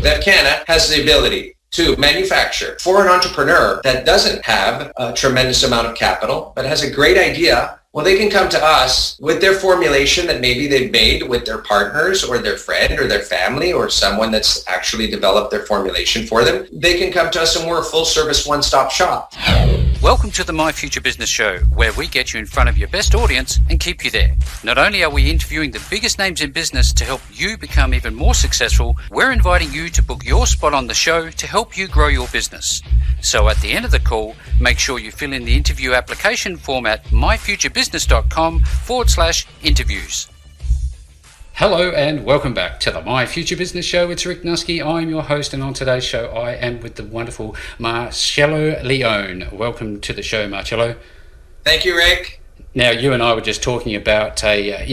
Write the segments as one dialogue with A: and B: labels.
A: Bevcanna has the ability to manufacture for an entrepreneur that doesn't have a tremendous amount of capital, but has a great idea. Well, they can come to us with their formulation that maybe they've made with their partners or their friend or their family or someone that's actually developed their formulation for them. They can come to us and we're a full service one-stop shop.
B: Welcome to the My Future Business Show, where we get you in front of your best audience and keep you there. Not only are we interviewing the biggest names in business to help you become even more successful, we're inviting you to book your spot on the show to help you grow your business. So at the end of the call, make sure you fill in the interview application form at myfuturebusiness.com/interviews. Hello and welcome back to the My Future Business Show. It's Rick Nusky. I'm your host, and on today's show I am with the wonderful Marcello Leone. Welcome to the show, Marcello.
A: Thank you, Rick.
B: Now, you and I were just talking about a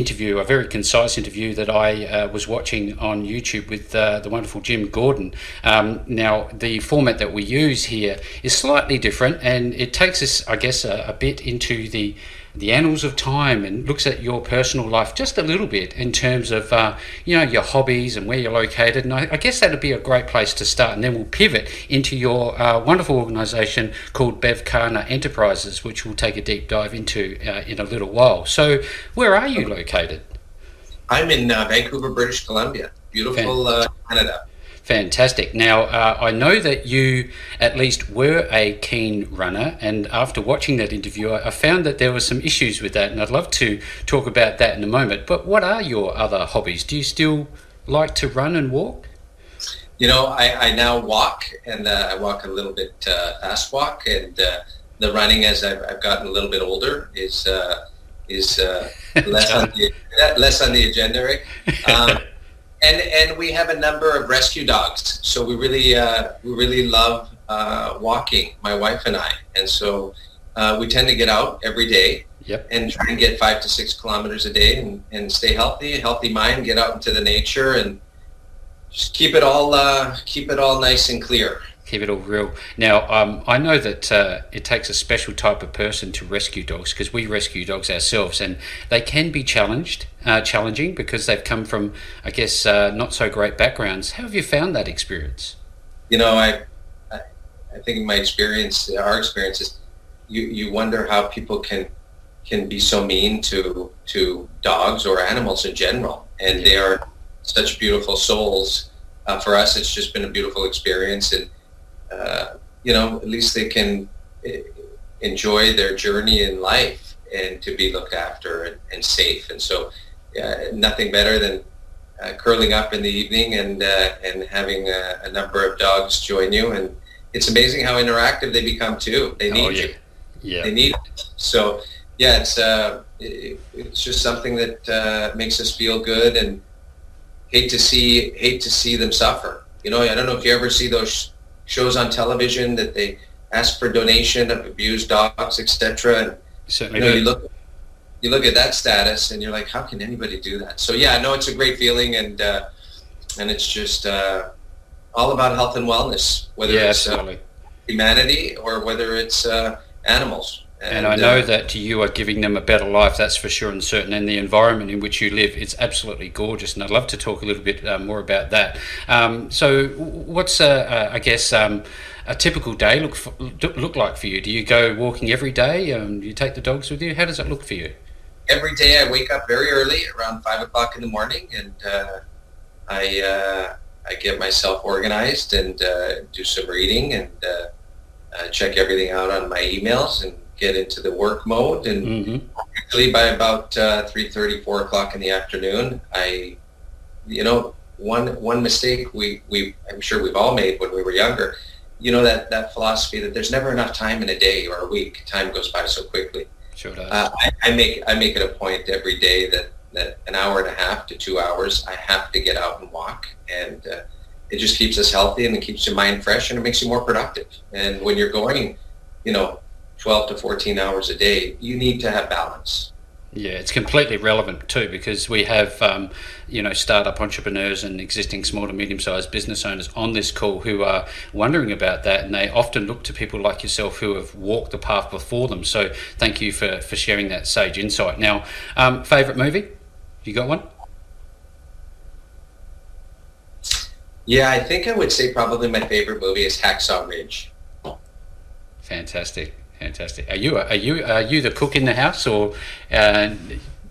B: very concise interview that I was watching on YouTube with the wonderful Jim Gordon. Now, the format that we use here is slightly different, and it takes us, I guess, a bit into the annals of time and looks at your personal life just a little bit in terms of, your hobbies and where you're located. And I guess that would be a great place to start. And then we'll pivot into your wonderful organisation called Bevcanna Enterprises, which we'll take a deep dive into in a little while. So where are you located?
A: I'm in Vancouver, British Columbia. Beautiful Canada.
B: Fantastic. Now, I know that you at least were a keen runner, and after watching that interview, I found that there were some issues with that, and I'd love to talk about that in a moment. But what are your other hobbies? Do you still like to run and walk?
A: I now walk, and I walk a little bit fast walk, and the running as I've gotten a little bit older is less on the agenda, Rick. And we have a number of rescue dogs, so we really love walking, my wife and I, and so we tend to get out every day.
B: Yep.
A: And try and get 5 to 6 kilometers a day and stay healthy, a healthy mind, get out into the nature and just keep it all nice and clear.
B: Keep it all real. Now, I know that it takes a special type of person to rescue dogs, because we rescue dogs ourselves, and they can be challenging because they've come from, I guess, not so great backgrounds. How have you found that experience?
A: I think in my experience, our experience is, you wonder how people can be so mean to dogs or animals in general, and they are such beautiful souls. For us, it's just been a beautiful experience, and at least they can enjoy their journey in life and to be looked after and safe. And so nothing better than curling up in the evening and having a number of dogs join you. And it's amazing how interactive they become too. They need you.
B: Yeah.
A: They need it. So it's just something that makes us feel good, and hate to see them suffer. I don't know if you ever see those shows on television that they ask for donation of abused dogs, etc.
B: Certainly do.
A: You look at that status and you're like, how can anybody do that? So it's a great feeling, and it's just all about health and wellness, whether it's humanity or whether it's animals.
B: And I know that you are giving them a better life, that's for sure and certain, and the environment in which you live, it's absolutely gorgeous, and I'd love to talk a little bit more about that. So what's, a typical day look like for you? Do you go walking every day? Do you take the dogs with you? How does it look for you?
A: Every day I wake up very early, around 5 o'clock in the morning, and I get myself organized and do some reading and check everything out on my emails and get into the work mode, and usually by about 3:30, 4 o'clock in the afternoon, one mistake I'm sure we've all made when we were younger, that philosophy that there's never enough time in a day or a week. Time goes by so quickly.
B: Sure does.
A: I make it a point every day that an hour and a half to 2 hours I have to get out and walk, and it just keeps us healthy, and it keeps your mind fresh, and it makes you more productive. And when you're going 12 to 14 hours a day, you need to have balance.
B: Yeah, it's completely relevant too, because we have, startup entrepreneurs and existing small to medium-sized business owners on this call who are wondering about that, and they often look to people like yourself who have walked the path before them. So thank you for sharing that sage insight. Now, favourite movie? You got one?
A: Yeah, I think I would say probably my favorite movie is Hacksaw Ridge.
B: Fantastic, fantastic. Are you the cook in the house, or uh,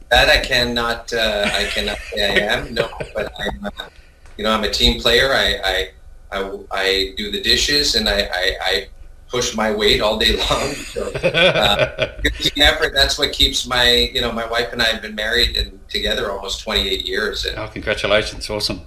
A: That I cannot say I am. No, but I'm a team player. I do the dishes and I push my weight all day long. So, good team effort. That's what keeps my wife and I have been married and together almost 28 years. And
B: oh, congratulations, awesome.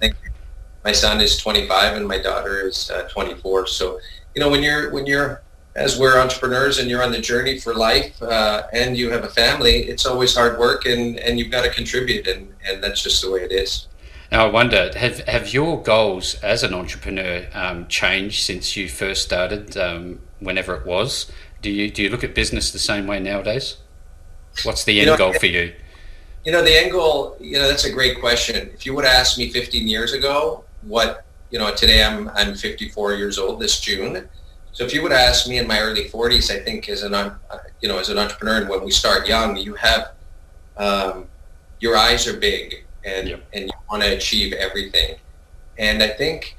A: my son is 25 and my daughter is 24. So, when you're as we're entrepreneurs and you're on the journey for life and you have a family, it's always hard work and you've got to contribute and that's just the way it is.
B: Now, I wonder, have your goals as an entrepreneur changed since you first started, whenever it was? Do you look at business the same way nowadays? What's the end goal for you?
A: The end goal, that's a great question. If you would have asked me 15 years ago, today I'm 54 years old this June. So if you would have asked me in my early 40s, I think as an entrepreneur, and when we start young, you have, your eyes are big and,
B: Yep.
A: and you want to achieve everything. And I think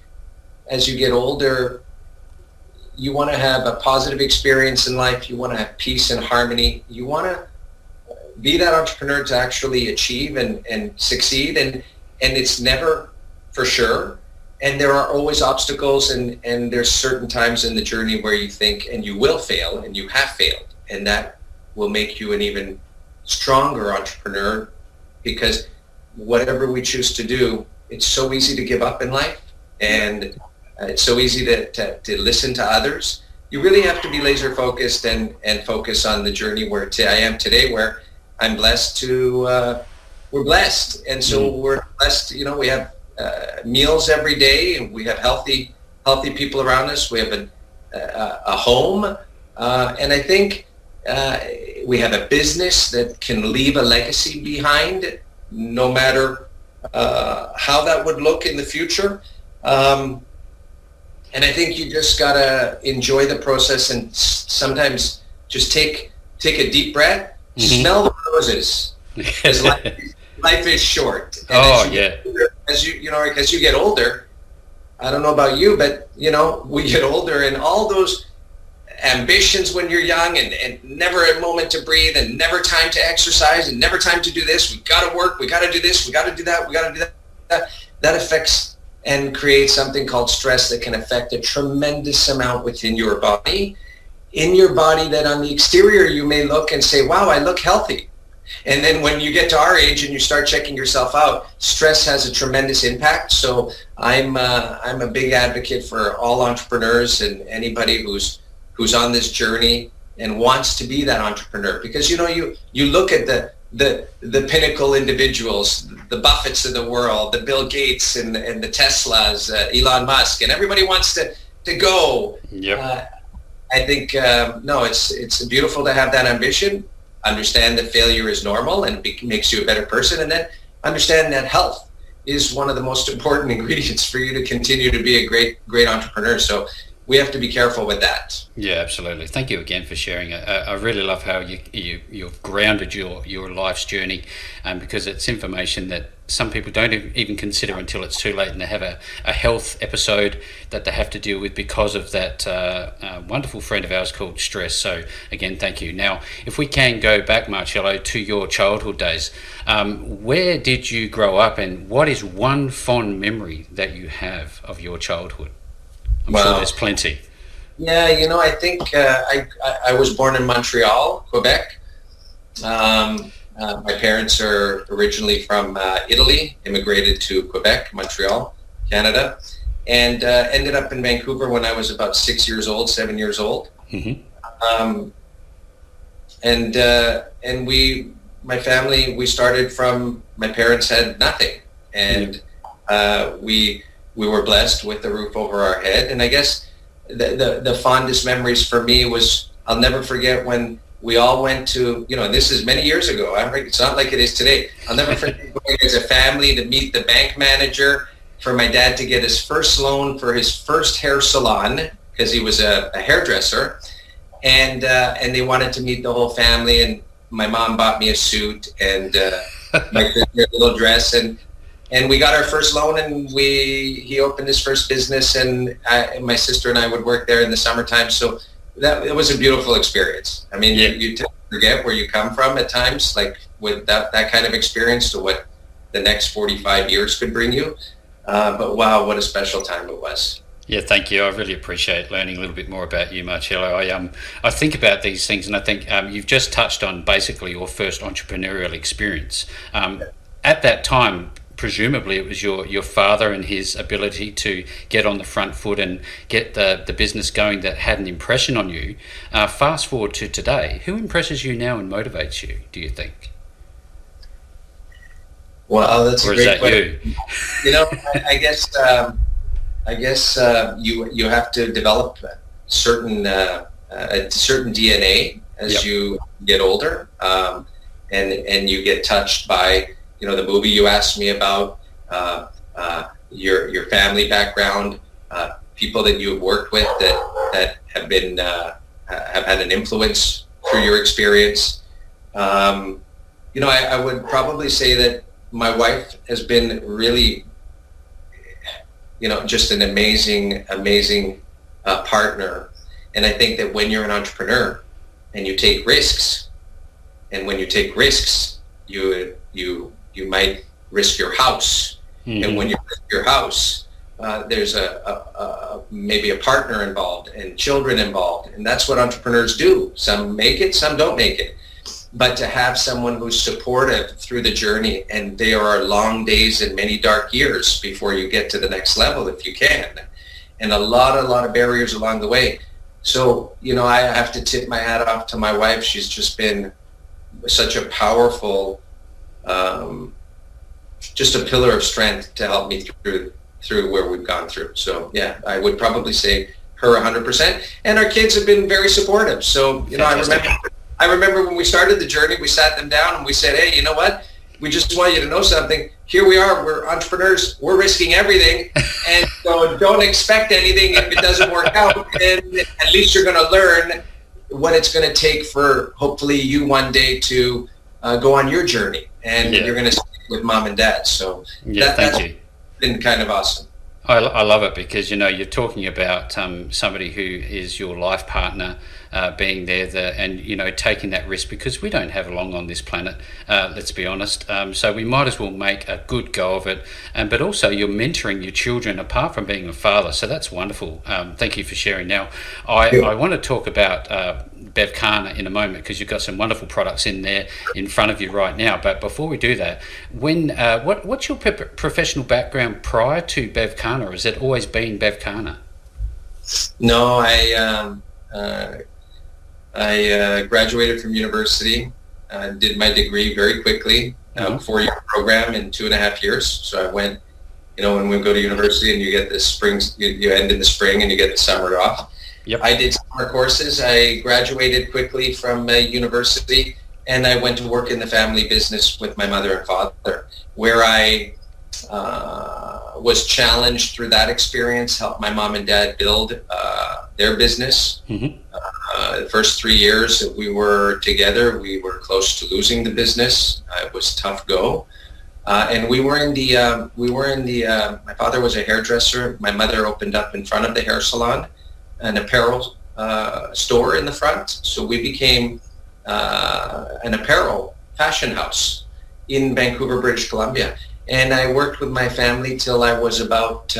A: as you get older, you want to have a positive experience in life. You want to have peace and harmony. You want to be that entrepreneur to actually achieve and succeed. And it's never for sure. And there are always obstacles and there's certain times in the journey where you think and you will fail and you have failed. And that will make you an even stronger entrepreneur because whatever we choose to do, it's so easy to give up in life and it's so easy to listen to others. You really have to be laser focused and focus on the journey where I am today, where I'm blessed we're blessed. And so we're blessed, we have meals every day and we have healthy people around us. We have a home. And I think we have a business that can leave a legacy behind no matter how that would look in the future. And I think you just gotta enjoy the process and sometimes just take a deep breath, smell the roses, because life is short. And as you get older, I don't know about you, but we get older and all those ambitions when you're young and never a moment to breathe and never time to exercise and never time to do this. We got to work. We got to do this. We got to do that. We got to do that. That affects and creates something called stress that can affect a tremendous amount within your body. In your body that on the exterior you may look and say, wow, I look healthy. And then when you get to our age and you start checking yourself out, stress has a tremendous impact. So I'm a big advocate for all entrepreneurs and anybody who's on this journey and wants to be that entrepreneur, because you look at the pinnacle individuals, the Buffetts of the world, the Bill Gates and the Teslas, Elon Musk, and everybody wants to go.
B: Yep.
A: I think no, it's beautiful to have that ambition. Understand that failure is normal and makes you a better person, and then understand that health is one of the most important ingredients for you to continue to be a great entrepreneur. So we have to be careful with that.
B: Yeah, absolutely. Thank you again for sharing it. I really love how you've grounded your life's journey, because it's information that some people don't even consider until it's too late, and they have a health episode that they have to deal with because of that wonderful friend of ours called stress. So again, thank you. Now, if we can go back, Marcello, to your childhood days, where did you grow up, and what is one fond memory that you have of your childhood? I'm sure there's plenty.
A: Yeah, I think I was born in Montreal, Quebec. My parents are originally from Italy, immigrated to Quebec, Montreal, Canada, and ended up in Vancouver when I was about 7 years old. Mm-hmm. And my family, we started from, my parents had nothing, and we were blessed with the roof over our head. And I guess the fondest memories for me was, I'll never forget when we all went to, this is many years ago. It's not like it is today. I'll never forget going as a family to meet the bank manager for my dad to get his first loan for his first hair salon, because he was a hairdresser. And they wanted to meet the whole family. And my mom bought me a suit and my sister a little dress. And and we got our first loan, and he opened his first business, and my sister and I would work there in the summertime. So it was a beautiful experience. I mean, you tend to forget where you come from at times, like with that kind of experience, to what the next 45 years could bring you. But wow, what a special time it was.
B: Yeah, thank you. I really appreciate learning a little bit more about you, Marcello. I think about these things, and I think you've just touched on basically your first entrepreneurial experience. At that time, presumably it was your father and his ability to get on the front foot and get the business going that had an impression on you. Fast forward to today, who impresses you now and motivates you, do you think?
A: Well, that's
B: or
A: a
B: is
A: great
B: that
A: question.
B: you?
A: You know, I guess you have to develop a certain DNA as you get older, and you get touched by, you know, the movie you asked me about, your family background, people that you have worked with that have been have had an influence through your experience. You know, I would probably say that my wife has been really, you know, just an amazing partner. And I think that when you're an entrepreneur and you take risks, and when you take risks, you might risk your house. Mm-hmm. And when you risk your house, there's maybe a partner involved and children involved. And that's what entrepreneurs do. Some make it, some don't make it. But to have someone who's supportive through the journey, and there are long days and many dark years before you get to the next level, if you can, and a lot of barriers along the way. So, you know, I have to tip my hat off to my wife. She's just been such a powerful, just a pillar of strength to help me through where we've gone through. So, yeah, I would probably say her 100%. And our kids have been very supportive. So, you know, I remember when we started the journey, we sat them down and we said, hey, you know what? We just want you to know something. Here we are. We're entrepreneurs. We're risking everything. And so don't expect anything if it doesn't work out. And at least you're going to learn what it's going to take for, hopefully, you one day to go on your journey. And you're going to stick with mom and dad. So
B: thank you.
A: Been kind of awesome.
B: I love it because, you know, you're talking about somebody who is your life partner, being there and, you know, taking that risk, because we don't have long on this planet, let's be honest. So we might as well make a good go of it. But also you're mentoring your children apart from being a father. So that's wonderful. Thank you for sharing. Now, I want to talk about Bevcanna in a moment, because you've got some wonderful products in there in front of you right now. But before we do that, what's your professional background prior to Bevcanna, or has it always been Bevcanna?
A: No, I graduated from university, did my degree very quickly, 4-year program in 2.5 years. So I went, you know, when we go to university and you get the spring, you end in the spring and you get the summer off. Yep. I did summer courses. I graduated quickly from university, and I went to work in the family business with my mother and father, where I was challenged through that experience, helped my mom and dad build their business. Mm-hmm. The first 3 years that we were together, we were close to losing the business. It was tough go. And we were in the, my father was a hairdresser. My mother opened up in front of the hair salon an apparel store in the front. So we became an apparel fashion house in Vancouver, British Columbia. And I worked with my family till I was about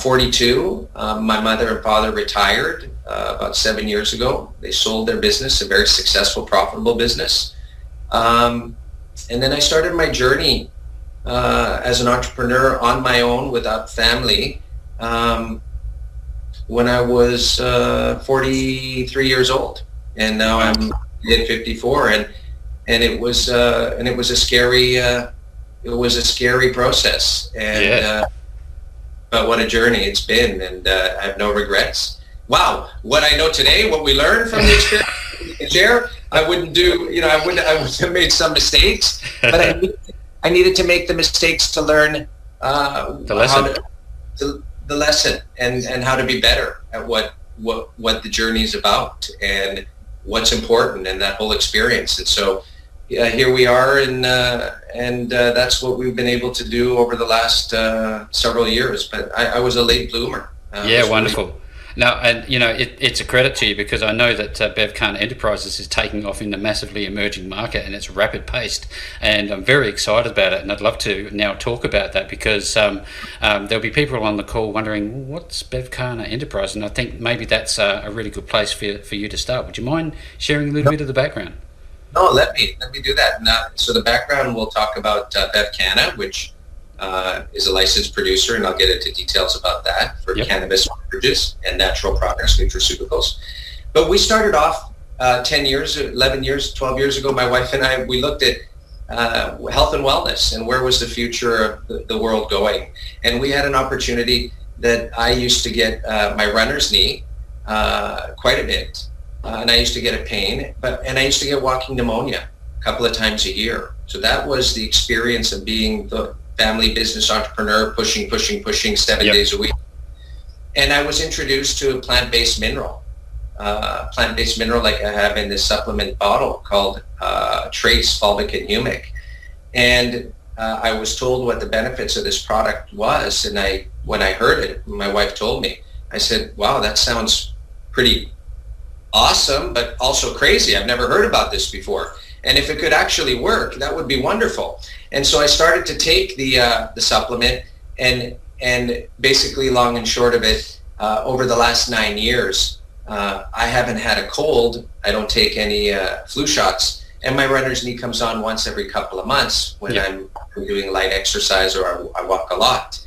A: 42. My mother and father retired about 7 years ago. They sold their business, a very successful, profitable business. And then I started my journey as an entrepreneur on my own without family when I was 43 years old. And now I'm at 54. And it was a scary process. And but what a journey it's been, and I have no regrets. Wow, what I know today, what we learned from the experience we can share, I wouldn't do, you know, I would have made some mistakes, but I needed to make the mistakes to learn
B: the lesson.
A: The lesson and how to be better at what the journey is about and what's important in that whole experience. And so here we are, and that's what we've been able to do over the last several years. But I was a late bloomer.
B: Yeah, wonderful. Now, and it's a credit to you, because I know that Bevcanna Enterprises is taking off in a massively emerging market, and it's rapid paced, and I'm very excited about it. And I'd love to now talk about that, because there'll be people on the call wondering, what's Bevcanna Enterprise? And I think maybe that's a really good place for you to start. Would you mind sharing a little bit of the background?
A: No, let me do that. So the background, we'll talk about Bevcanna, which is a licensed producer, and I'll get into details about that for cannabis beverages and natural products, nutraceuticals. But we started off 10 years, 11 years, 12 years ago. My wife and I, we looked at health and wellness and where was the future of the world going. And we had an opportunity that I used to get my runner's knee quite a bit. And I used to get a pain, and I used to get walking pneumonia a couple of times a year. So that was the experience of being the family business entrepreneur, pushing 7 days a week. And I was introduced to a plant-based mineral like I have in this supplement bottle called Trace Fulvic and Humic. And I was told what the benefits of this product was. And when I heard it, my wife told me, I said, wow, that sounds pretty awesome, but also crazy. I've never heard about this before. And if it could actually work, that would be wonderful. And so I started to take the supplement, and basically, long and short of it, over the last 9 years, I haven't had a cold. I don't take any flu shots, and my runner's knee comes on once every couple of months when I'm doing light exercise or I walk a lot.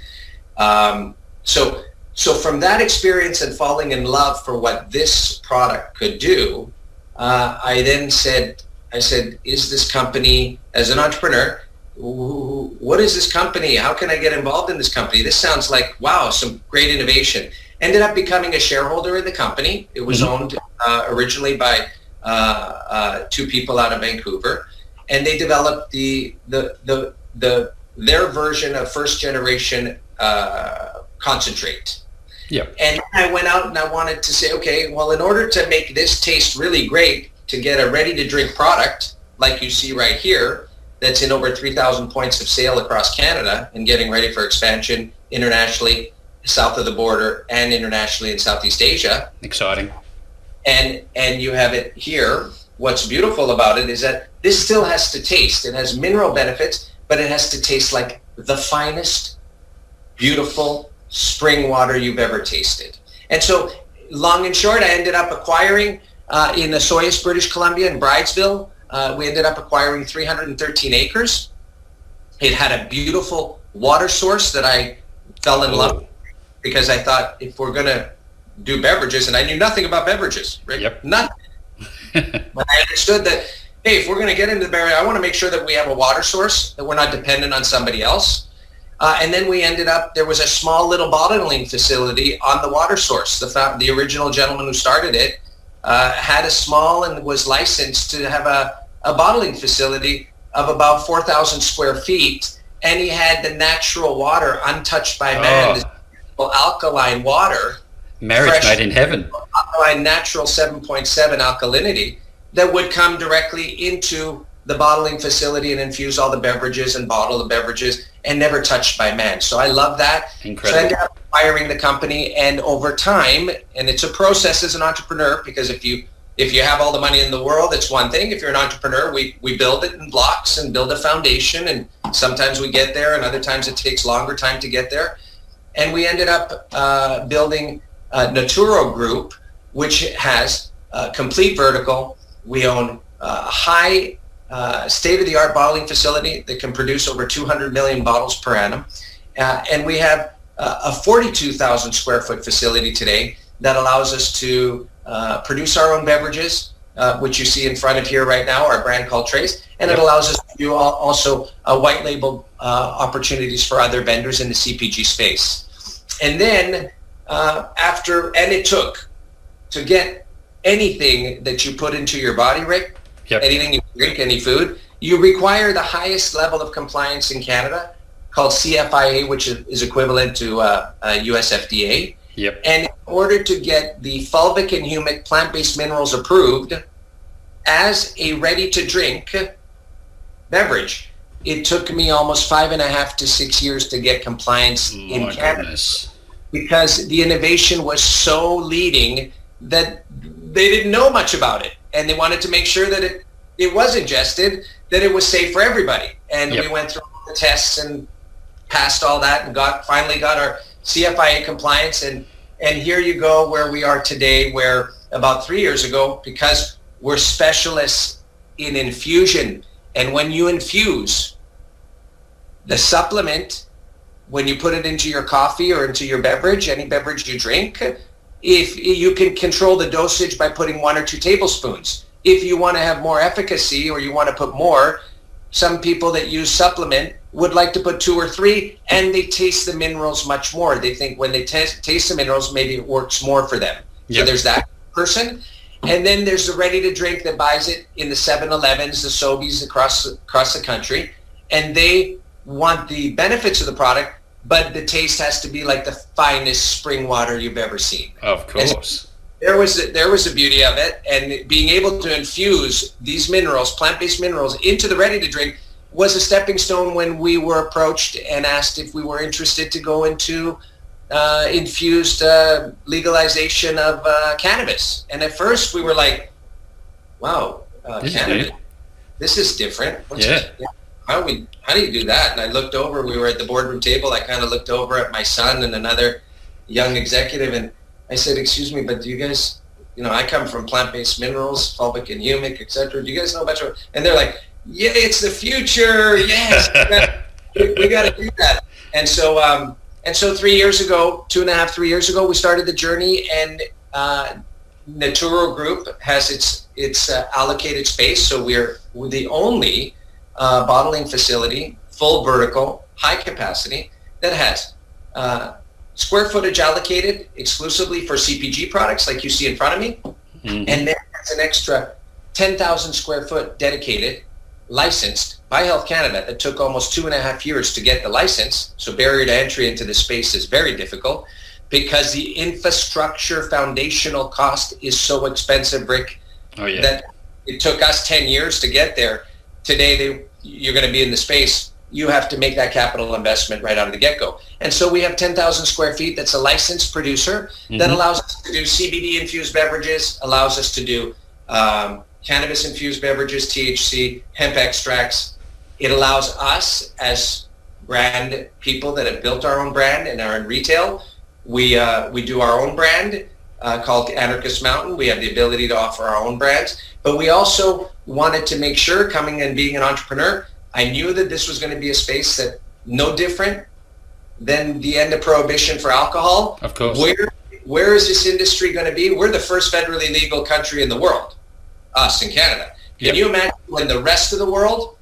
A: So from that experience and falling in love for what this product could do, I then said, is this company, as an entrepreneur, what is this company? How can I get involved in this company? This sounds like, wow, some great innovation. Ended up becoming a shareholder in the company. It was owned originally by two people out of Vancouver, and they developed their version of first generation concentrate.
B: Yeah.
A: And I went out and I wanted to say, okay, well, in order to make this taste really great, to get a ready-to-drink product like you see right here, that's in over 3,000 points of sale across Canada and getting ready for expansion internationally, south of the border, and internationally in Southeast Asia.
B: Exciting.
A: And you have it here. What's beautiful about it is that this still has to taste. It has mineral benefits, but it has to taste like the finest, beautiful spring water you've ever tasted. And so, long and short, I ended up acquiring in Osoyoos, British Columbia, in Bridesville, we ended up acquiring 313 acres. It had a beautiful water source that I fell in love with, because I thought, if we're going to do beverages, and I knew nothing about beverages, right? Nothing. But I understood that, hey, if we're going to get into the beverage, I want to make sure that we have a water source, that we're not dependent on somebody else. And then we ended up, there was a small little bottling facility on the water source. The original gentleman who started it had a small and was licensed to have a bottling facility of about 4,000 square feet. And he had the natural water, untouched by man, this alkaline water.
B: Marriage made in heaven.
A: Alkaline, natural 7.7 alkalinity that would come directly into the bottling facility and infuse all the beverages and bottle the beverages, and never touched by man. So I love that.
B: Incredible.
A: So I ended up acquiring the company, and over time, and it's a process as an entrepreneur, because if you have all the money in the world, it's one thing. If you're an entrepreneur, we build it in blocks and build a foundation, and sometimes we get there, and other times it takes longer time to get there. And we ended up building Naturo Group, which has complete vertical. We own high state-of-the-art bottling facility that can produce over 200 million bottles per annum. And we have a 42,000 square foot facility today that allows us to produce our own beverages, which you see in front of here right now, our brand called Trace. And it allows us to do also white label opportunities for other vendors in the CPG space. And then it took to get anything that you put into your body, Rick, anything you drink, any food, you require the highest level of compliance in Canada, called CFIA, which is equivalent to US FDA. And in order to get the fulvic and humic plant-based minerals approved as a ready-to-drink beverage. It took me almost 5.5 to 6 years to get compliance in Canada.
B: Goodness.
A: Because the innovation was so leading that they didn't know much about it. And they wanted to make sure that it was ingested, that it was safe for everybody. And we went through all the tests and passed all that and finally got our CFIA compliance. And here you go where we are today, where about 3 years ago, because we're specialists in infusion. And when you infuse the supplement, when you put it into your coffee or into your beverage, any beverage you drink, if you can control the dosage by putting 1 or 2 tablespoons. If you want to have more efficacy or you want to put more, some people that use supplement would like to put 2 or 3, and they taste the minerals much more. They think when they taste the minerals, maybe it works more for them. So there's that person. And then there's the ready to drink that buys it in the 7-Elevens, the Sobeys across the country, and they want the benefits of the product, but the taste has to be like the finest spring water you've ever seen.
B: Of course.
A: There was a beauty of it, and being able to infuse these minerals, plant-based minerals, into the ready-to-drink was a stepping stone when we were approached and asked if we were interested to go into infused legalization of cannabis. And at first we were like, wow, cannabis, this is different. How do you do that? And I looked over, we were at the boardroom table, I kind of looked over at my son and another young executive, and I said, excuse me, but do you guys, I come from plant-based minerals, fulvic and humic, etc. Do you guys know about your, and they're like, yeah, it's the future. Yes, we got to do that. And so 3 years ago, 3 years ago, we started the journey, and Naturo Group has its allocated space. So we're the only bottling facility, full vertical, high capacity, that has square footage allocated exclusively for CPG products like you see in front of me. Mm-hmm. And then there's an extra 10,000 square foot dedicated, licensed by Health Canada, that took almost 2.5 years to get the license. So barrier to entry into this space is very difficult because the infrastructure foundational cost is so expensive, Rick, that it took us 10 years to get there. Today, you're going to be in the space. You have to make that capital investment right out of the get-go. And so we have 10,000 square feet that's a licensed producer that allows us to do CBD-infused beverages, allows us to do cannabis-infused beverages, THC, hemp extracts. It allows us as brand people that have built our own brand and are in retail. We do our own brand called Anarchist Mountain. We have the ability to offer our own brands. But we also wanted to make sure, coming and being an entrepreneur, I knew that this was going to be a space that no different than the end of prohibition for alcohol.
B: Of course.
A: Where is this industry going to be? We're the first federally legal country in the world, us in Canada. Can you imagine when the rest of the world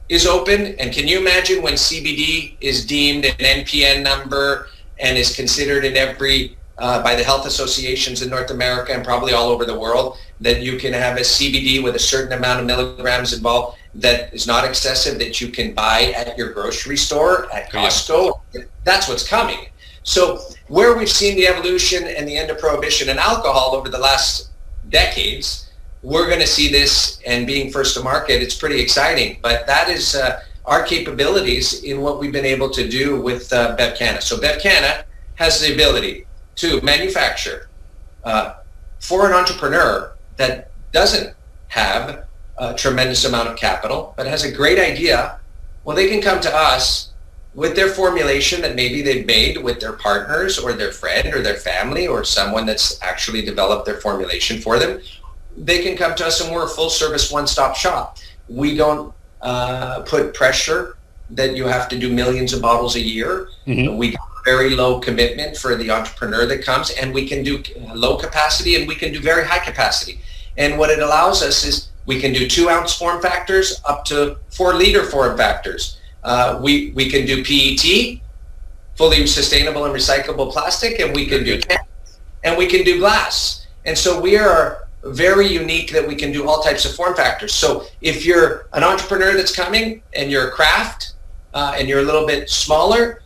A: is open? And can you imagine when CBD is deemed an NPN number and is considered in every, by the health associations in North America and probably all over the world, that you can have a CBD with a certain amount of milligrams involved that is not excessive, that you can buy at your grocery store, at Costco. That's what's coming. So where we've seen the evolution and the end of prohibition and alcohol over the last decades, we're going to see this, and being first to market, it's pretty exciting. But that is our capabilities in what we've been able to do with Bevcanna. So Bevcanna has the ability to manufacture for an entrepreneur that doesn't have a tremendous amount of capital, but has a great idea. Well, they can come to us with their formulation that maybe they've made with their partners or their friend or their family or someone that's actually developed their formulation for them. They can come to us, and we're a full-service one-stop shop. We don't put pressure that you have to do millions of bottles a year. Mm-hmm. We got very low commitment for the entrepreneur that comes, and we can do low capacity and we can do very high capacity. And what it allows us is we can do 2-ounce form factors up to 4-liter form factors. We can do PET, fully sustainable and recyclable plastic, and we can do cans, and we can do glass. And so we are very unique that we can do all types of form factors. So if you're an entrepreneur that's coming and you're a craft and you're a little bit smaller,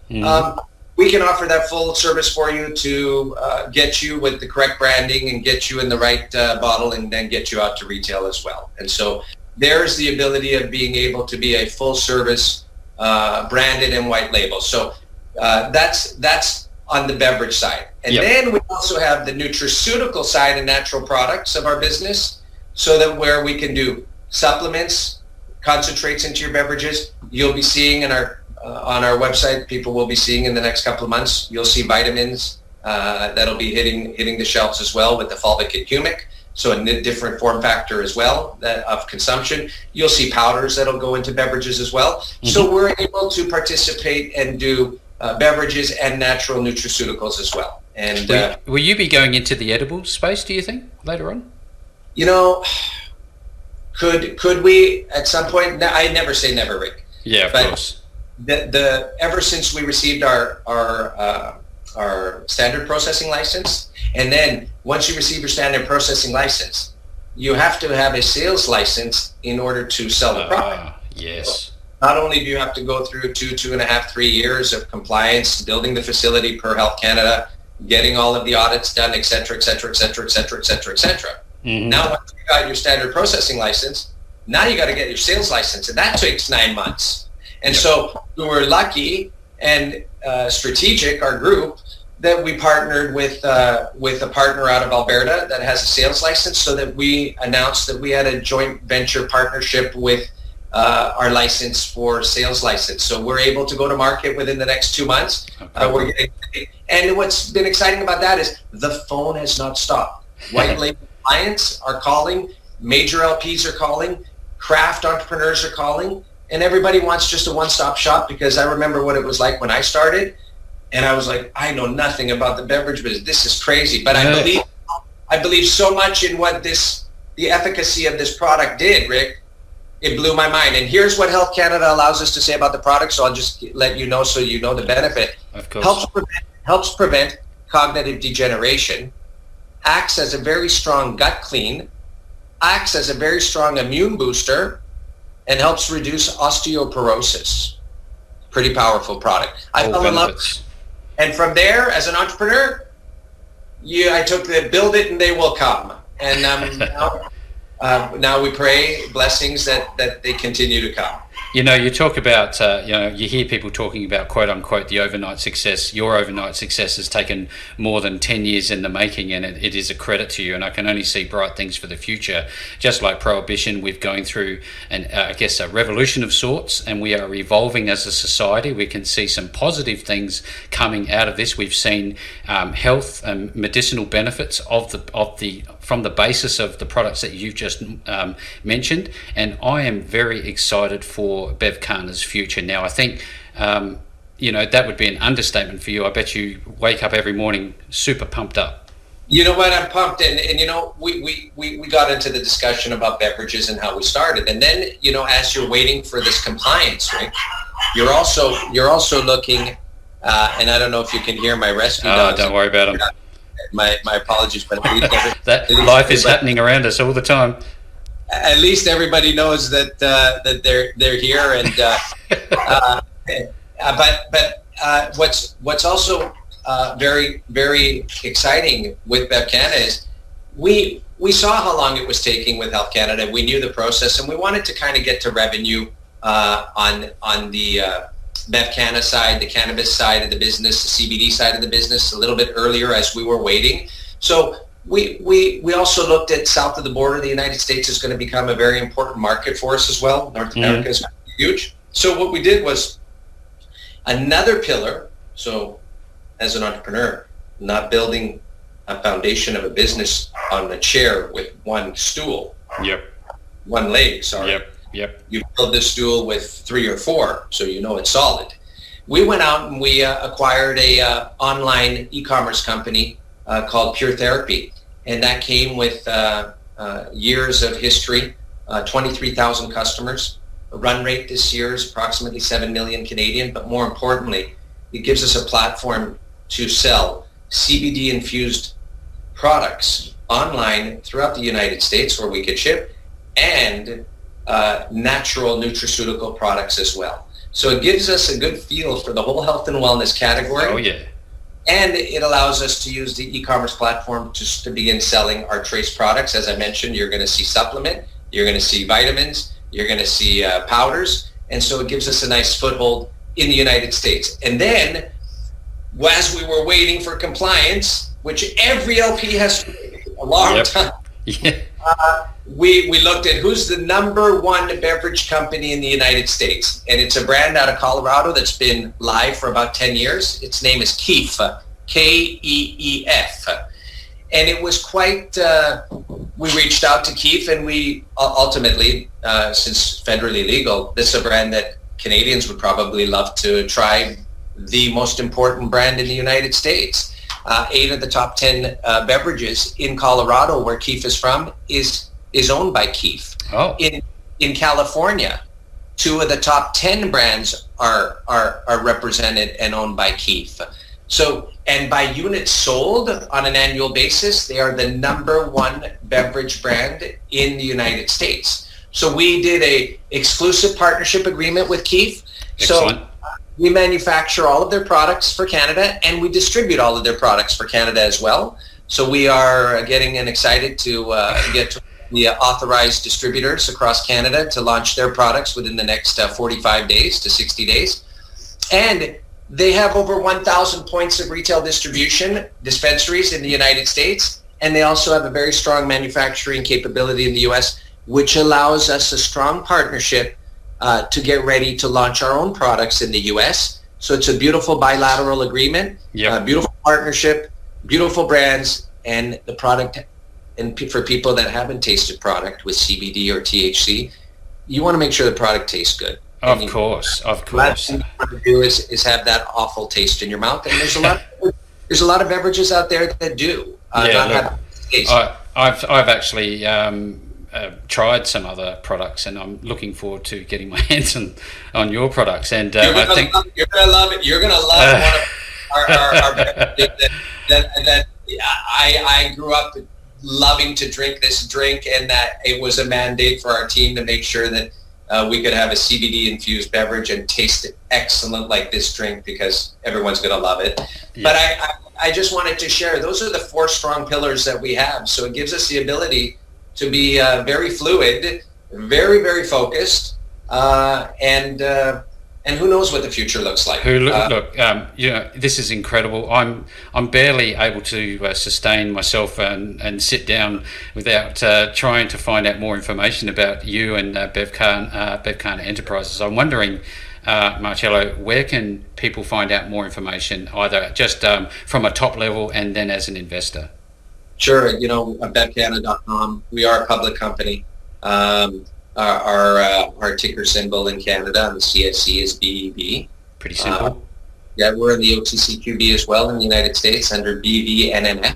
A: we can offer that full service for you to get you with the correct branding and get you in the right bottle, and then get you out to retail as well. And so there's the ability of being able to be a full service branded and white label. So that's on the beverage side. And then we also have the nutraceutical side and natural products of our business, so that where we can do supplements, concentrates into your beverages. You'll be seeing in our on our website, people will be seeing in the next couple of months, you'll see vitamins that'll be hitting the shelves as well with the fulvic and humic. So a different form factor as well of consumption. You'll see powders that'll go into beverages as well. Mm-hmm. So we're able to participate and do beverages and natural nutraceuticals as well. And
B: will you be going into the edible space, do you think, later on?
A: You know, could we at some point? I never say never, Rick.
B: Yeah, of course.
A: The ever since we received our standard processing license, and then once you receive your standard processing license, you have to have a sales license in order to sell the product.
B: Yes.
A: Not only do you have to go through 2.5, 3 years of compliance, building the facility per Health Canada, getting all of the audits done, et cetera, et cetera, et cetera, et cetera, et cetera, et cetera. Mm-hmm. Now, once you got your standard processing license, now you got to get your sales license, and that takes 9 months. And so we were lucky and strategic, our group, that we partnered with a partner out of Alberta that has a sales license, so that we announced that we had a joint venture partnership with our license for sales license. So we're able to go to market within the next 2 months. Okay. And what's been exciting about that is the phone has not stopped. White label clients are calling, major LPs are calling, craft entrepreneurs are calling, and everybody wants just a one-stop shop, because I remember what it was like when I started, and I was like, I know nothing about the beverage business. This is crazy. But I believe so much in what the efficacy of this product did, Rick. It blew my mind. And here's what Health Canada allows us to say about the product, so I'll just let you know so you know the benefit.
B: Of course.
A: Helps prevent cognitive degeneration, acts as a very strong gut clean, acts as a very strong immune booster, and helps reduce osteoporosis. Pretty powerful product. I fell in love. And from there, as an entrepreneur, I took the build it and they will come. And now we pray blessings that they continue to come.
B: You know, you talk about, you hear people talking about, quote unquote, the overnight success. Your overnight success has taken more than 10 years in the making, and it is a credit to you. And I can only see bright things for the future. Just like Prohibition, we're going through, a revolution of sorts, and we are evolving as a society. We can see some positive things coming out of this. We've seen health and medicinal benefits from the basis of the products that you've just mentioned, and I am very excited for Bevcanna's future. Now, I think that would be an understatement for you. I bet you wake up every morning super pumped up.
A: You know what? I'm pumped, and we got into the discussion about beverages and how we started, and then as you're waiting for this compliance, right? You're also looking, and I don't know if you can hear my rescue dogs.
B: Don't worry about them.
A: My apologies, but
B: that life is happening around us all the time.
A: At least everybody knows that they're here, and what's also very, very exciting with Bevcanna is we saw how long it was taking with Health Canada. We knew the process, and we wanted to kind of get to revenue on the Bevcanna side, the cannabis side of the business, the CBD side of the business a little bit earlier as we were waiting. So we also looked at south of the border. The United States is going to become a very important market for us as well. North America is huge. So what we did was another pillar. So as an entrepreneur, not building a foundation of a business on a chair with one stool.
B: Yep.
A: One leg, sorry.
B: Yep.
A: You build this stool with 3 or 4, so you know it's solid. We went out and we acquired a online e-commerce company called Pure Therapy, and that came with years of history, 23,000 customers. The run rate this year is approximately 7 million Canadian, but more importantly, it gives us a platform to sell CBD-infused products online throughout the United States where we could ship, and natural nutraceutical products as well. So it gives us a good feel for the whole health and wellness category.
B: Oh, yeah.
A: And it allows us to use the e-commerce platform to begin selling our trace products. As I mentioned, you're going to see supplement. you're going to see vitamins, you're going to see powders. And so it gives us a nice foothold in the United States. And then, as we were waiting for compliance, which every LP has to wait a long time, we looked at who's the number one beverage company in the United States. And it's a brand out of Colorado that's been live for about 10 years. Its name is Keef, Keef. And it was quite, we reached out to Keef, and we ultimately, since federally legal, this is a brand that Canadians would probably love to try, the most important brand in the United States. 8 of the top 10 beverages in Colorado, where Keef is from, is owned by Keef.
B: Oh.
A: In California, 2 of the top 10 brands are represented and owned by Keef. So, and by units sold on an annual basis, they are the number one beverage brand in the United States. So we did a exclusive partnership agreement with Keef.
B: Excellent.
A: So we manufacture all of their products for Canada, and we distribute all of their products for Canada as well. So we are getting excited to get to the authorized distributors across Canada to launch their products within the next 45 days to 60 days. And they have over 1,000 points of retail distribution, dispensaries in the United States, and they also have a very strong manufacturing capability in the U.S., which allows us a strong partnership to get ready to launch our own products in the U.S. So it's a beautiful bilateral agreement, beautiful partnership, beautiful brands, and the product. And for people that haven't tasted product with CBD or THC, you want to make sure the product tastes good.
B: Of course.
A: Last thing you want to do is have that awful taste in your mouth. And there's a lot of beverages out there that do not have taste.
B: I've actually tried some other products, and I'm looking forward to getting my hands on your products. And
A: you're gonna love it. You're gonna love one of our beverages that I grew up loving to drink this drink, and that it was a mandate for our team to make sure that we could have a CBD infused beverage and taste it excellent like this drink, because everyone's going to love it. Yeah. But I just wanted to share, those are the 4 strong pillars that we have. So it gives us the ability to be very fluid, very, very focused, and who knows what the future looks like.
B: This is incredible. I'm barely able to sustain myself and sit down without trying to find out more information about you and Bevcanna Enterprises. I'm wondering, Marcello, where can people find out more information, either just from a top level and then as an investor?
A: Sure. Bevcanna.com. We are a public company. Our ticker symbol in Canada on the CSE is BEV.
B: Pretty simple.
A: We're in the OTCQB as well in the United States under BVNNF.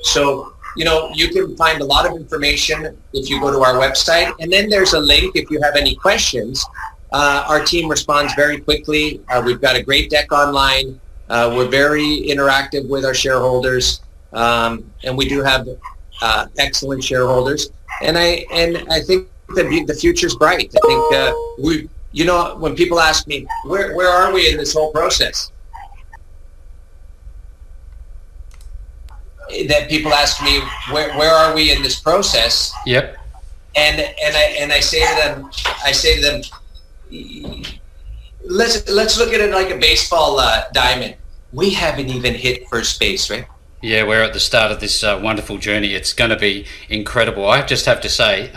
A: So, you can find a lot of information if you go to our website. And then there's a link if you have any questions. Our team responds very quickly. We've got a great deck online. We're very interactive with our shareholders. And we do have excellent shareholders. And I think the future's bright. I think when people ask me, where are we in this whole process? That people ask me, where are we in this process?
B: Yep.
A: And I say to them, let's look at it like a baseball diamond. We haven't even hit first base, right?
B: Yeah, we're at the start of this wonderful journey. It's going to be incredible. I just have to say,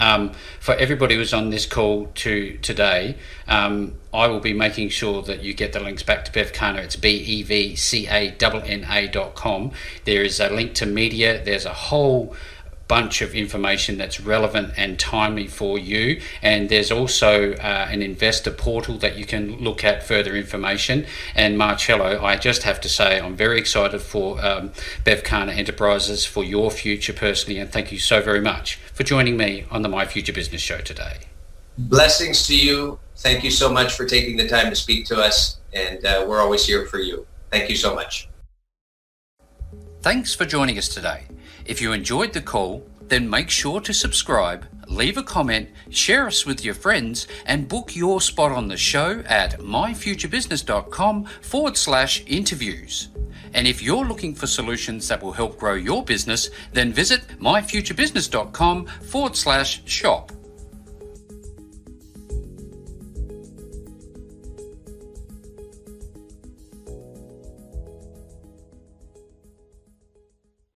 B: for everybody who's on this call today, I will be making sure that you get the links back to Bevcanna. It's BEVCANNA.com. There is a link to media. There's a whole bunch of information that's relevant and timely for you, and there's also an investor portal that you can look at further information. And Marcello, I just have to say I'm very excited for Bevcanna Enterprises, for your future personally, and thank you so very much for joining me on the My Future Business Show today.
A: Blessings to you. Thank you so much for taking the time to speak to us, and we're always here for you. Thank you so much.
B: Thanks for joining us today. If you enjoyed the call, then make sure to subscribe, leave a comment, share us with your friends, and book your spot on the show at myfuturebusiness.com/interviews. And if you're looking for solutions that will help grow your business, then visit myfuturebusiness.com/shop.